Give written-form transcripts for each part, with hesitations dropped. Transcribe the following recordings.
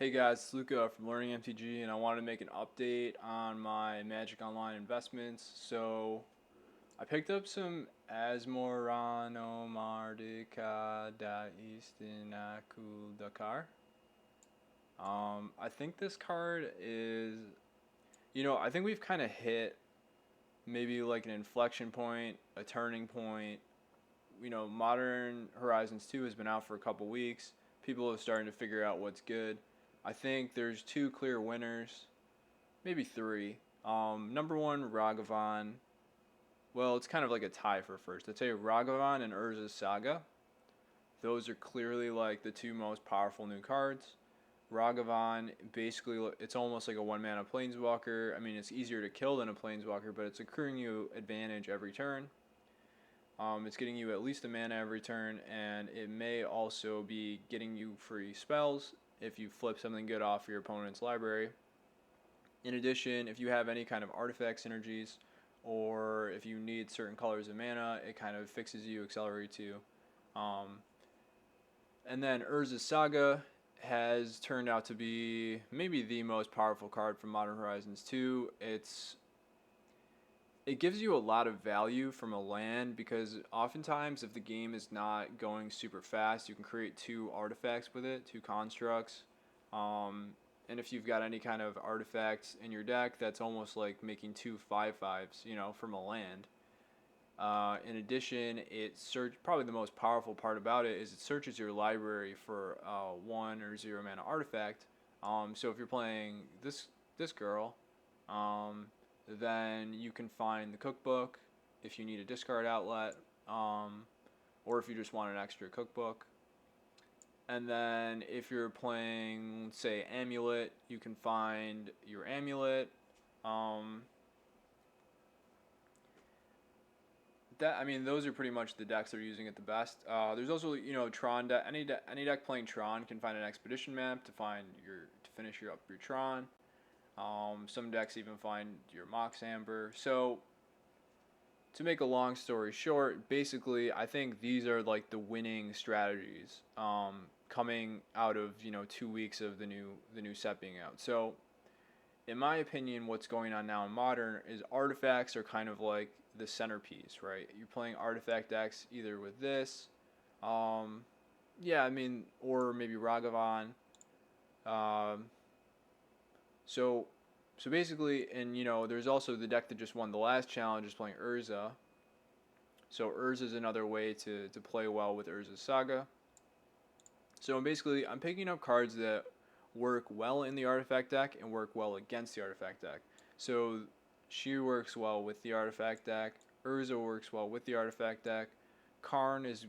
Hey guys, it's Luca from Learning MTG, and I wanted to make an update on my Magic Online investments. So, I picked up some Asmorano Mardika da Istinaku Dakar. I think this card is, I think we've kind of hit maybe like an inflection point, a turning point. Modern Horizons 2 has been out for a couple weeks. People are starting to figure out what's good. I think there's two clear winners, maybe three. Number one, Ragavan. Well, it's kind of like a tie for first. I'd say Ragavan and Urza's Saga. Those are clearly like the two most powerful new cards. Ragavan, basically, it's almost like a one mana planeswalker. I mean, it's easier to kill than a planeswalker, but it's accruing you advantage every turn. It's getting you at least a mana every turn, and it may also be getting you free spells if you flip something good off your opponent's library. In addition, if you have any kind of artifact synergies, or if you need certain colors of mana, it kind of fixes you, accelerates you. And then Urza's Saga has turned out to be maybe the most powerful card from Modern Horizons 2. It gives you a lot of value from a land because oftentimes if the game is not going super fast, you can create two artifacts with it, two constructs. And if you've got any kind of artifacts in your deck, that's almost like making two 5/5s, from a land. In addition, probably the most powerful part about it is it searches your library for 1 or 0 mana artifact. So if you're playing this girl, then you can find the cookbook if you need a discard outlet, or if you just want an extra cookbook. And then if you're playing, say, Amulet, you can find your Amulet. Those are pretty much the decks that are using it the best. There's also, Tron deck. Any deck playing Tron can find an expedition map to finish up your Tron. Some decks even find your Mox Amber. So, to make a long story short, basically, I think these are like the winning strategies coming out of 2 weeks of the new set being out. So, in my opinion, what's going on now in Modern is artifacts are kind of like the centerpiece, right? You're playing artifact decks either with this, or maybe Ragavan. Um, so basically, and there's also the deck that just won the last challenge is playing Urza. So Urza is another way to play well with Urza's Saga. So basically, I'm picking up cards that work well in the artifact deck and work well against the artifact deck. So she works well with the artifact deck. Urza works well with the artifact deck. Karn is,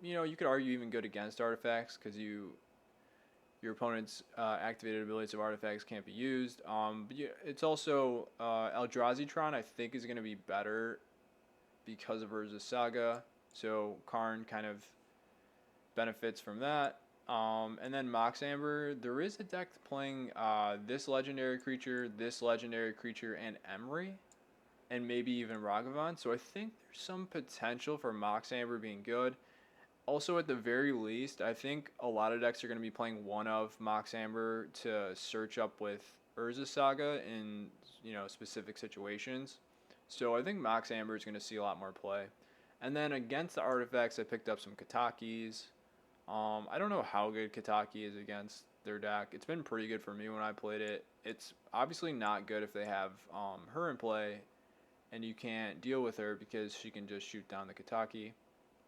you could argue even good against artifacts because your opponent's activated abilities of artifacts can't be used. But yeah, it's also Eldrazi Tron I think is going to be better because of Urza's Saga. So Karn kind of benefits from that. And then Mox Amber, there is a deck playing this legendary creature, and Emery, and maybe even Ragavan. So I think there's some potential for Mox Amber being good. Also, at the very least, I think a lot of decks are going to be playing one of Mox Amber to search up with Urza Saga in specific situations. So I think Mox Amber is going to see a lot more play. And then against the artifacts, I picked up some Katakis. I don't know how good Kataki is against their deck. It's been pretty good for me when I played it. It's obviously not good if they have her in play, and you can't deal with her because she can just shoot down the Kataki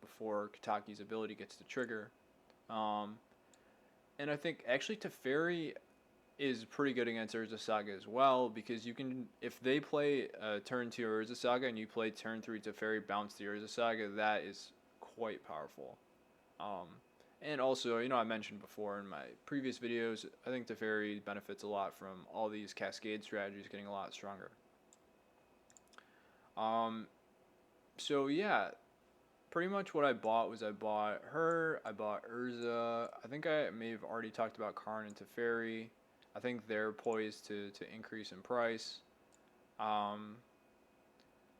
before Kataki's ability gets to trigger. And I think actually Teferi is pretty good against Urza Saga as well because you can, if they play turn 2 Urza Saga and you play turn 3 Teferi, bounce the Urza Saga, that is quite powerful. And also, I mentioned before in my previous videos, I think Teferi benefits a lot from all these cascade strategies getting a lot stronger. So yeah, pretty much what I bought was I bought her, I bought Urza. I think I may have already talked about Karn and Teferi. I think they're poised to increase in price.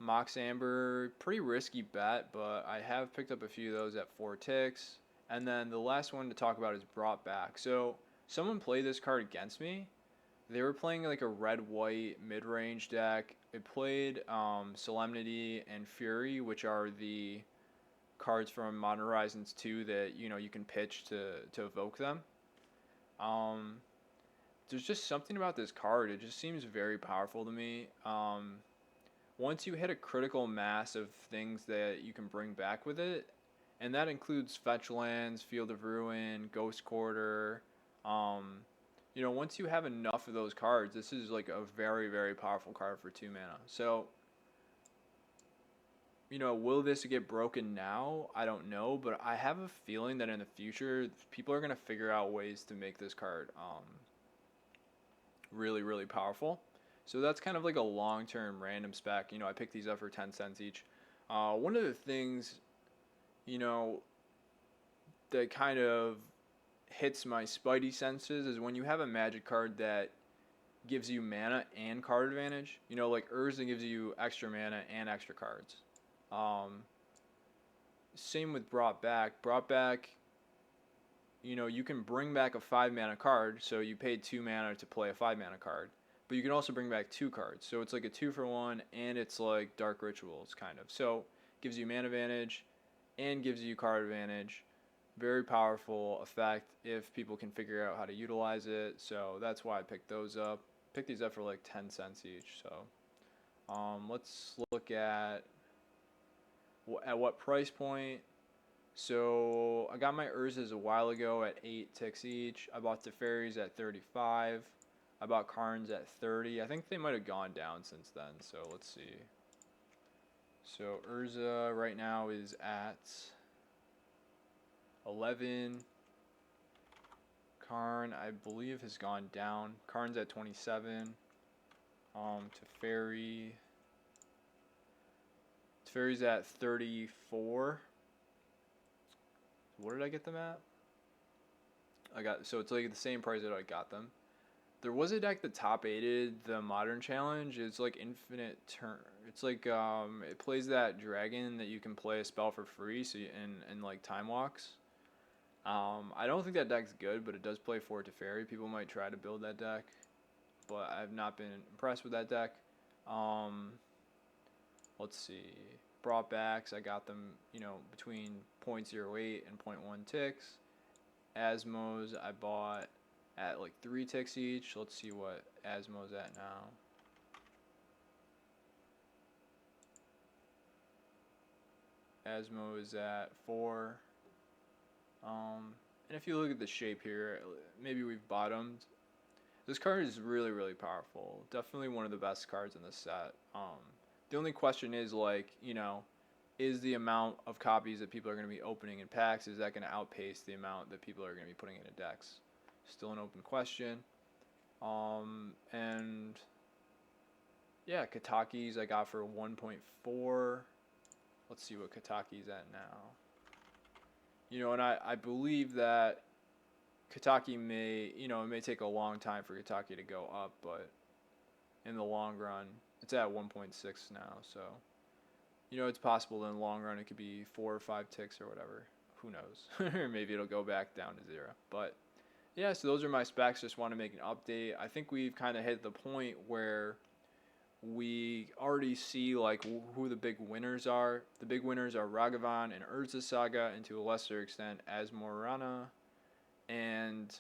Mox Amber, pretty risky bet, but I have picked up a few of those at 4 ticks. And then the last one to talk about is Brought Back. So someone played this card against me. They were playing like a red-white mid-range deck. It played Solemnity and Fury, which are the cards from Modern Horizons 2 that you can pitch to evoke them. Um, there's just something about this card. It just seems very powerful to me. Once you hit a critical mass of things that you can bring back with it, and that includes fetch lands, Field of Ruin, Ghost Quarter. Once you have enough of those cards, this is like a very, very powerful card for 2 mana. So, will this get broken now? I don't know, but I have a feeling that in the future, people are going to figure out ways to make this card really, really powerful. So that's kind of like a long-term random spec. I picked these up for 10 cents each. One of the things, that kind of hits my spidey senses is when you have a magic card that gives you mana and card advantage. Like Urza gives you extra mana and extra cards. Same with Brought Back. Brought Back, you can bring back a 5 mana card, so you paid 2 mana to play a 5 mana card. But you can also bring back 2 cards. So it's like a 2-for-1, and it's like Dark Rituals, kind of. So gives you mana advantage and gives you card advantage. Very powerful effect if people can figure out how to utilize it. So that's why I picked those up. Picked these up for like 10 cents each. So let's look at what price point. So I got my Urzas a while ago at 8 ticks each. I bought the Fairies at 35. I bought Karns at 30. I think they might have gone down since then. So let's see. So Urza right now is at 11. Karn, I believe, has gone down. Karn's at 27. Teferi. Teferi's at 34. What did I get them at? So it's like the same price that I got them. There was a deck that top 8'd the Modern Challenge. It's like infinite turn. It's like it plays that dragon that you can play a spell for free. So and like time walks. I don't think that deck's good, but it does play 4 Teferi. People might try to build that deck, but I've not been impressed with that deck. Let's see. Brought backs, I got them, between 0.08 and 0.1 ticks. Asmos, I bought at like 3 ticks each. Let's see what Asmo's at now. Asmo is at 4. And if you look at the shape here, maybe we've bottomed. This card is really, really powerful. Definitely one of the best cards in this set. The only question is, like, is the amount of copies that people are going to be opening in packs, is that going to outpace the amount that people are going to be putting into decks? Still an open question. And yeah, Kataki's I got for 1.4. Let's see what Kataki's at now. And I believe that Kataki may, it may take a long time for Kataki to go up, but in the long run, it's at 1.6 now, so, it's possible in the long run it could be 4 or 5 ticks or whatever. Who knows? Or maybe it'll go back down to 0. But, yeah, so those are my specs. Just want to make an update. I think we've kind of hit the point where we already see, like, who the big winners are. The big winners are Ragavan and Urza Saga, and to a lesser extent, Asmorana. And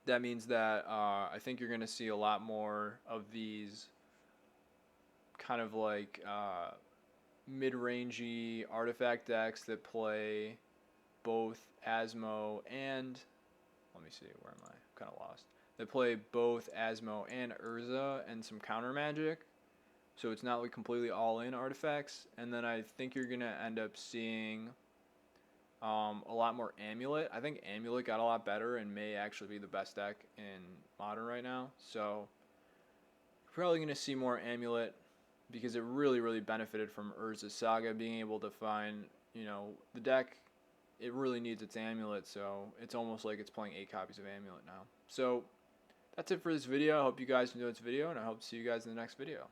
that means that I think you're going to see a lot more of these kind of like mid-rangey artifact decks that play both Asmo and, let me see, where am I? I'm kind of lost. They play both Asmo and Urza and some counter magic. So it's not like completely all in artifacts. And then I think you're going to end up seeing a lot more Amulet. I think Amulet got a lot better and may actually be the best deck in Modern right now. So probably going to see more Amulet because it really, really benefited from Urza Saga being able to find, the deck. It really needs its Amulet, so it's almost like it's playing 8 copies of Amulet now. So that's it for this video. I hope you guys enjoyed this video, and I hope to see you guys in the next video.